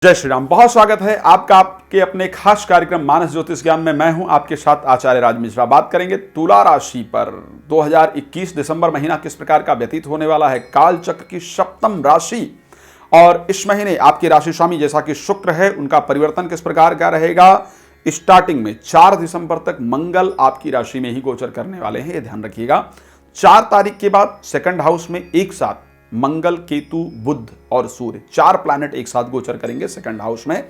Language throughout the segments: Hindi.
जय श्री राम। बहुत स्वागत है आपका आपके अपने खास कार्यक्रम मानस ज्योतिष ज्ञान में। मैं हूं आपके साथ आचार्य राज मिश्रा। बात करेंगे तुला राशि पर 2021 दिसंबर महीना किस प्रकार का व्यतीत होने वाला है। काल चक्र की सप्तम राशि और इस महीने आपके राशि स्वामी जैसा कि शुक्र है उनका परिवर्तन किस प्रकार का रहेगा। स्टार्टिंग में 4 दिसंबर तक मंगल आपकी राशि में ही गोचर करने वाले हैं, ये ध्यान रखिएगा। 4 तारीख के बाद सेकंड हाउस में एक साथ मंगल, केतु, बुध और सूर्य 4 प्लैनेट एक साथ गोचर करेंगे सेकंड हाउस में।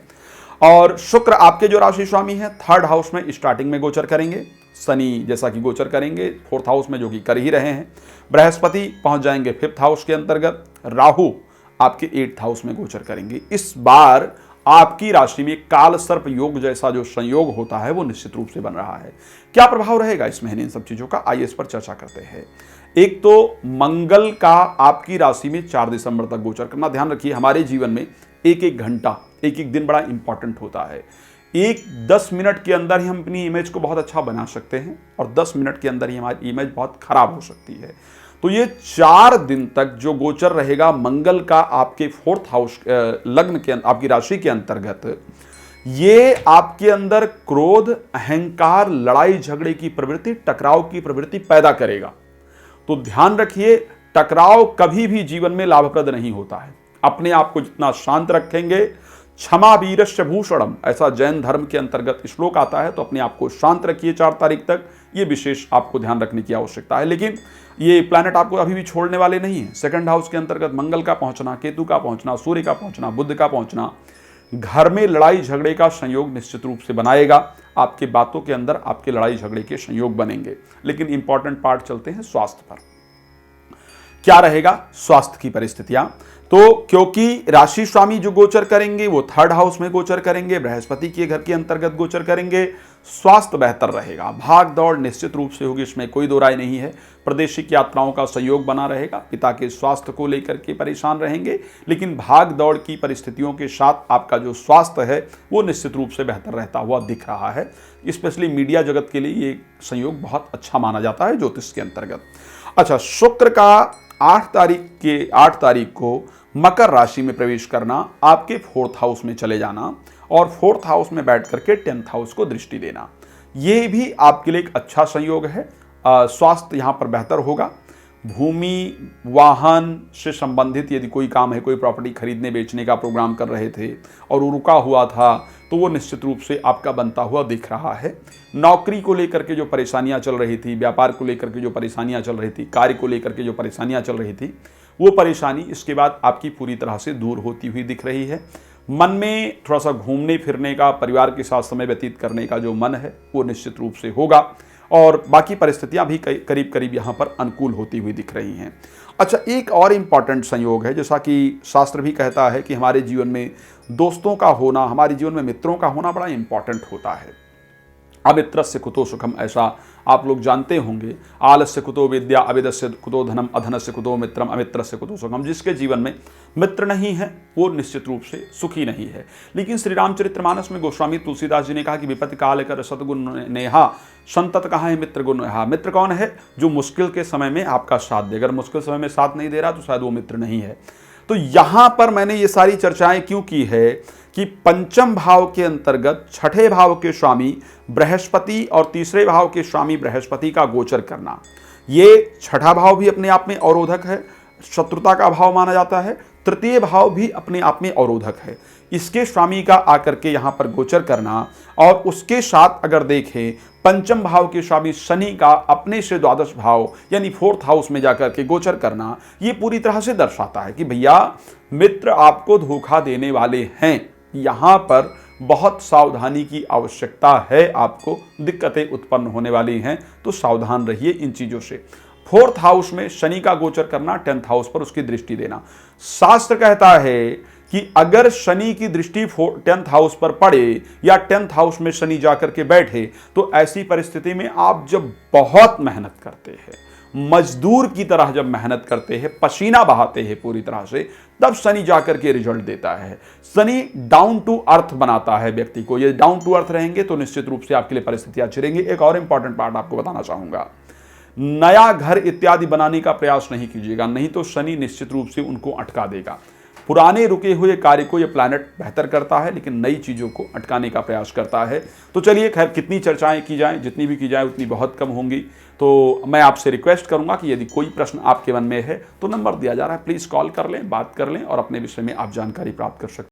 और शुक्र आपके जो राशि स्वामी है थर्ड हाउस में स्टार्टिंग में गोचर करेंगे। शनि जैसा कि गोचर करेंगे फोर्थ हाउस में, जो कि कर ही रहे हैं। बृहस्पति पहुंच जाएंगे फिफ्थ हाउस के अंतर्गत। राहु आपके 8th हाउस में गोचर करेंगे। इस बार आपकी राशि में काल सर्प योग जैसा जो संयोग होता है वो निश्चित रूप से बन रहा है। क्या प्रभाव रहेगा इस महीने इन सब चीजों का, आइए इस पर चर्चा करते हैं। एक तो मंगल का आपकी राशि में 4 दिसंबर तक गोचर करना। ध्यान रखिए हमारे जीवन में एक एक घंटा, एक एक दिन बड़ा इंपॉर्टेंट होता है। 10 मिनट के अंदर ही हम अपनी इमेज को बहुत अच्छा बना सकते हैं और 10 मिनट के अंदर ही हमारी इमेज बहुत खराब हो सकती है। तो ये 4 दिन तक जो गोचर रहेगा मंगल का आपके 4th हाउस लग्न के आपकी राशि के अंतर्गत, ये आपके अंदर क्रोध, अहंकार, लड़ाई झगड़े की प्रवृत्ति, टकराव की प्रवृत्ति पैदा करेगा। तो ध्यान रखिए टकराव कभी भी जीवन में लाभप्रद नहीं होता है। अपने आप को जितना शांत रखेंगे, क्षमा वीरस्य भूषणम ऐसा जैन धर्म के अंतर्गत श्लोक आता है, तो अपने आप को शांत रखिए 4 तारीख तक। ये विशेष आपको ध्यान रखने की आवश्यकता है। लेकिन ये प्लैनेट आपको अभी भी छोड़ने वाले नहीं है। सेकंड हाउस के अंतर्गत मंगल का पहुंचना, केतु का पहुंचना, सूर्य का पहुंचना, बुध का पहुंचना घर में लड़ाई झगड़े का संयोग निश्चित रूप से बनाएगा। आपके बातों के अंदर आपके लड़ाई झगड़े के संयोग बनेंगे। लेकिन इंपॉर्टेंट पार्ट चलते हैं स्वास्थ्य पर। क्या रहेगा स्वास्थ्य की परिस्थितियां, तो क्योंकि राशि स्वामी जो गोचर करेंगे वो 3rd हाउस में गोचर करेंगे, बृहस्पति के घर के अंतर्गत गोचर करेंगे। स्वास्थ्य बेहतर रहेगा, भाग दौड़ निश्चित रूप से होगी, इसमें कोई दो राय नहीं है। प्रादेशिक यात्राओं का सहयोग बना रहेगा, पिता के स्वास्थ्य को लेकर के परेशान रहेंगे, लेकिन भाग दौड़ की परिस्थितियों के साथ आपका जो स्वास्थ्य है वो निश्चित रूप से बेहतर रहता हुआ दिख रहा है। स्पेशली मीडिया जगत के लिए ये संयोग बहुत अच्छा माना जाता है ज्योतिष के अंतर्गत। अच्छा, शुक्र का 8 तारीख को मकर राशि में प्रवेश करना, आपके 4th हाउस में चले जाना और 4th हाउस में बैठ करके 10th हाउस को दृष्टि देना, ये भी आपके लिए एक अच्छा संयोग है। स्वास्थ्य यहाँ पर बेहतर होगा। भूमि वाहन से संबंधित यदि कोई काम है, कोई प्रॉपर्टी खरीदने बेचने का प्रोग्राम कर रहे थे और वो रुका हुआ था, तो वो निश्चित रूप से आपका बनता हुआ दिख रहा है। नौकरी को लेकर के जो परेशानियां चल रही थी, व्यापार को लेकर के जो परेशानियां चल रही थी, कार्य को लेकर के जो परेशानियां चल रही थी, वो परेशानी इसके बाद आपकी पूरी तरह से दूर होती हुई दिख रही है। मन में थोड़ा सा घूमने फिरने का, परिवार के साथ समय व्यतीत करने का जो मन है वो निश्चित रूप से होगा और बाकी परिस्थितियां भी करीब करीब यहाँ पर अनुकूल होती हुई दिख रही हैं। अच्छा, एक और इम्पॉर्टेंट संयोग है, जैसा कि शास्त्र भी कहता है कि हमारे जीवन में दोस्तों का होना, हमारे जीवन में मित्रों का होना बड़ा इम्पॉर्टेंट होता है। अमित्रस्य कुतो सुखम, ऐसा आप लोग जानते होंगे। आलस्य कुतो विद्या, अविदस्य कुतो धनम, अधनस्य कुतो मित्रम, अमित्रस्य कुतो सुखम। जिसके जीवन में मित्र नहीं है वो निश्चित रूप से सुखी नहीं है। लेकिन श्री रामचरितमानस में गोस्वामी तुलसीदास जी ने कहा कि विपत्ति काल कर सतगुण नेहा, संतत कहाँ है मित्र गुण नेहा। मित्र कौन है? जो मुश्किल के समय में आपका साथ दे। अगर मुश्किल समय में साथ नहीं दे रहा तो शायद वो मित्र नहीं है। तो यहां पर मैंने ये सारी चर्चाएं क्यों की है कि 5वें भाव के अंतर्गत 6ठे भाव के स्वामी बृहस्पति और 3रे भाव के स्वामी बृहस्पति का गोचर करना, ये 6ठा भाव भी अपने आप में अवरोधक है, शत्रुता का भाव माना जाता है। 3य भाव भी अपने आप में अवरोधक है। इसके स्वामी का आकर के यहाँ पर गोचर करना और उसके साथ अगर देखें 5वें भाव के स्वामी शनि का अपने से 12th भाव यानी 4th हाउस में जाकर के गोचर करना, ये पूरी तरह से दर्शाता है कि भैया मित्र आपको धोखा देने वाले हैं। यहाँ पर बहुत सावधानी की आवश्यकता है, आपको दिक्कतें उत्पन्न होने वाली हैं, तो सावधान रहिए इन चीज़ों से। 4th हाउस में शनि का गोचर करना, 10th हाउस पर उसकी दृष्टि देना। शास्त्र कहता है कि अगर शनि की दृष्टि 10th हाउस पर पड़े या 10th हाउस में शनि जाकर के बैठे, तो ऐसी परिस्थिति में आप जब बहुत मेहनत करते हैं, मजदूर की तरह जब मेहनत करते हैं, पसीना बहाते हैं पूरी तरह से, तब शनि जाकर के रिजल्ट देता है। शनि डाउन टू अर्थ बनाता है व्यक्ति को। ये डाउन टू अर्थ रहेंगे तो निश्चित रूप से आपके लिए परिस्थितियां अच्छी रहेंगी। एक और इंपॉर्टेंट पार्ट आपको बताना चाहूंगा, नया घर इत्यादि बनाने का प्रयास नहीं कीजिएगा, नहीं तो शनि निश्चित रूप से उनको अटका देगा। पुराने रुके हुए कार्य को ये प्लैनेट बेहतर करता है, लेकिन नई चीज़ों को अटकाने का प्रयास करता है। तो चलिए, खैर कितनी चर्चाएं की जाएं, जितनी भी की जाए उतनी बहुत कम होंगी। तो मैं आपसे रिक्वेस्ट करूंगा कि यदि कोई प्रश्न आपके मन में है तो नंबर दिया जा रहा है, प्लीज़ कॉल कर लें, बात कर लें और अपने विषय में आप जानकारी प्राप्त कर सकते हैं।